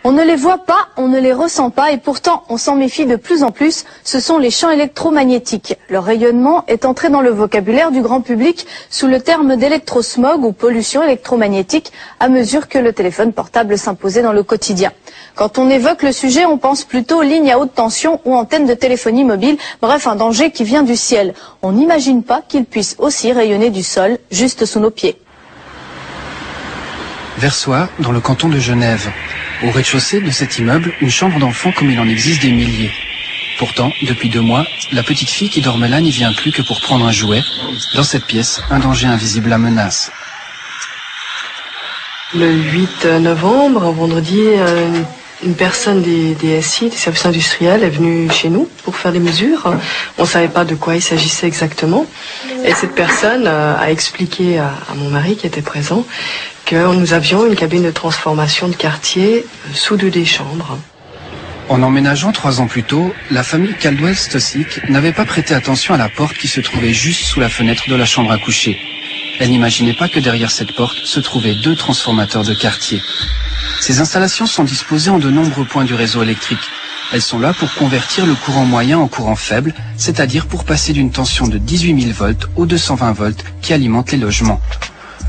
On ne les voit pas, on ne les ressent pas et pourtant on s'en méfie de plus en plus. Ce sont les champs électromagnétiques. Leur rayonnement est entré dans le vocabulaire du grand public sous le terme d'électrosmog ou pollution électromagnétique à mesure que le téléphone portable s'imposait dans le quotidien. Quand on évoque le sujet, on pense plutôt lignes à haute tension ou antennes de téléphonie mobile, bref un danger qui vient du ciel. On n'imagine pas qu'il puisse aussi rayonner du sol juste sous nos pieds. Versoix, dans le canton de Genève. Au rez-de-chaussée de cet immeuble, une chambre d'enfant comme il en existe des milliers. Pourtant, depuis 2 mois, la petite fille qui dormait là n'y vient plus que pour prendre un jouet. Dans cette pièce, un danger invisible la menace. Le 8 novembre, un vendredi, une personne des SI, des services industriels, est venue chez nous pour faire des mesures. On ne savait pas de quoi il s'agissait exactement. Et cette personne a expliqué à mon mari qui était présent que nous avions une cabine de transformation de quartier sous 2 des chambres. En emménageant 3 ans plus tôt, la famille Caldwell-Stossic n'avait pas prêté attention à la porte qui se trouvait juste sous la fenêtre de la chambre à coucher. Elle n'imaginait pas que derrière cette porte se trouvaient 2 transformateurs de quartier. Ces installations sont disposées en de nombreux points du réseau électrique. Elles sont là pour convertir le courant moyen en courant faible, c'est-à-dire pour passer d'une tension de 18 000 volts aux 220 volts qui alimentent les logements.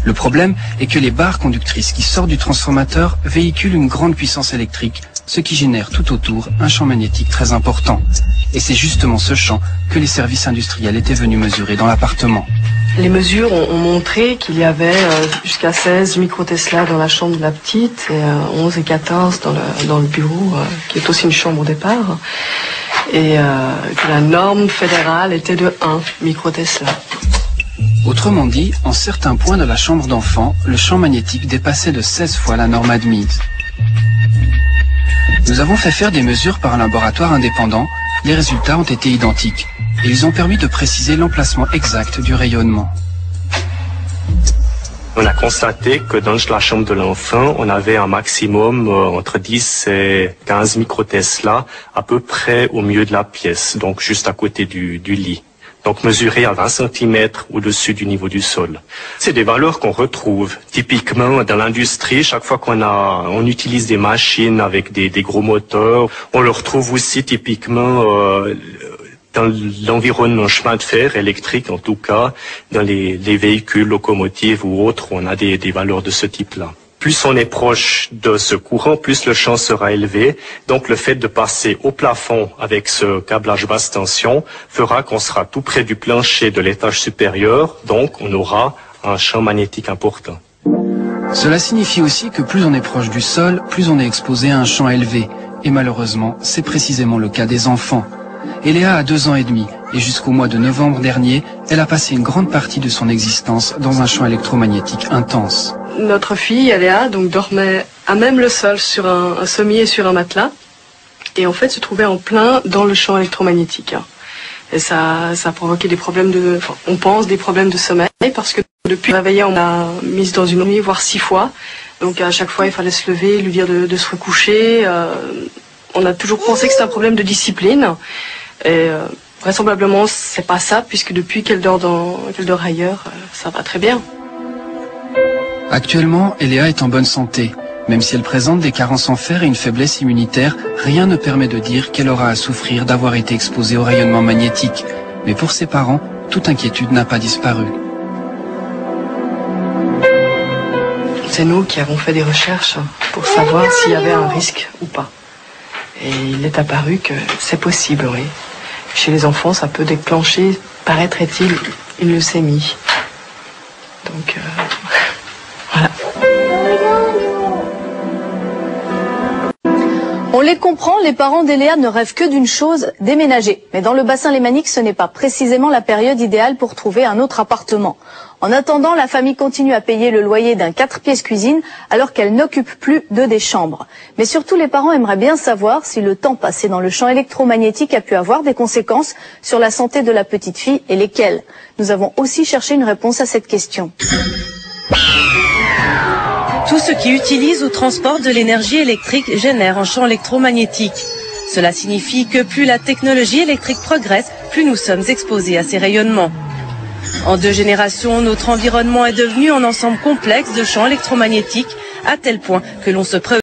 Le problème est que les barres conductrices qui sortent du transformateur véhiculent une grande puissance électrique, ce qui génère tout autour un champ magnétique très important. Et c'est justement ce champ que les services industriels étaient venus mesurer dans l'appartement. Les mesures ont montré qu'il y avait jusqu'à 16 microtesla dans la chambre de la petite et 11 et 14 dans le bureau, qui est aussi une chambre au départ, et que la norme fédérale était de 1 microtesla. Autrement dit, en certains points de la chambre d'enfant, le champ magnétique dépassait de 16 fois la norme admise. Nous avons fait faire des mesures par un laboratoire indépendant. Les résultats ont été identiques et ils ont permis de préciser l'emplacement exact du rayonnement. On a constaté que dans la chambre de l'enfant, on avait un maximum entre 10 et 15 microtesla à peu près au milieu de la pièce, donc juste à côté du lit. Donc mesuré à 20 cm au-dessus du niveau du sol. C'est des valeurs qu'on retrouve typiquement dans l'industrie. Chaque fois on utilise des machines avec des gros moteurs, on le retrouve aussi typiquement dans l'environnement chemin de fer électrique, en tout cas dans les véhicules, locomotives ou autres, on a des valeurs de ce type-là. Plus on est proche de ce courant, plus le champ sera élevé. Donc le fait de passer au plafond avec ce câblage basse tension fera qu'on sera tout près du plancher de l'étage supérieur. Donc on aura un champ magnétique important. Cela signifie aussi que plus on est proche du sol, plus on est exposé à un champ élevé. Et malheureusement, c'est précisément le cas des enfants. Eléa a 2 ans et demi et jusqu'au mois de novembre dernier, elle a passé une grande partie de son existence dans un champ électromagnétique intense. Notre fille, Eléa, donc dormait à même le sol sur un sommier et sur un matelas, et en fait se trouvait en plein dans le champ électromagnétique. Et ça a provoqué des problèmes on pense des problèmes de sommeil, parce que depuis réveillée, on l'a mise dans une nuit, voire 6 fois. Donc à chaque fois, il fallait se lever, lui dire de se recoucher. On a toujours pensé que c'était un problème de discipline. Et vraisemblablement, c'est pas ça, puisque depuis qu'elle dort ailleurs, ça va très bien. Actuellement, Eléa est en bonne santé. Même si elle présente des carences en fer et une faiblesse immunitaire, rien ne permet de dire qu'elle aura à souffrir d'avoir été exposée au rayonnement magnétique. Mais pour ses parents, toute inquiétude n'a pas disparu. C'est nous qui avons fait des recherches pour savoir s'il y avait un risque ou pas. Et il est apparu que c'est possible, oui. Chez les enfants, ça peut déclencher, paraîtrait-il, une leucémie. Donc, voilà. On les comprend, les parents d'Eléa ne rêvent que d'une chose, déménager. Mais dans le bassin lémanique, ce n'est pas précisément la période idéale pour trouver un autre appartement. En attendant, la famille continue à payer le loyer d'un 4 pièces cuisine alors qu'elle n'occupe plus 2 des chambres. Mais surtout, les parents aimeraient bien savoir si le temps passé dans le champ électromagnétique a pu avoir des conséquences sur la santé de la petite fille et lesquelles. Nous avons aussi cherché une réponse à cette question. Tout ce qui utilise ou transporte de l'énergie électrique génère un champ électromagnétique. Cela signifie que plus la technologie électrique progresse, plus nous sommes exposés à ces rayonnements. En 2 générations, notre environnement est devenu un ensemble complexe de champs électromagnétiques, à tel point que l'on se préoccupe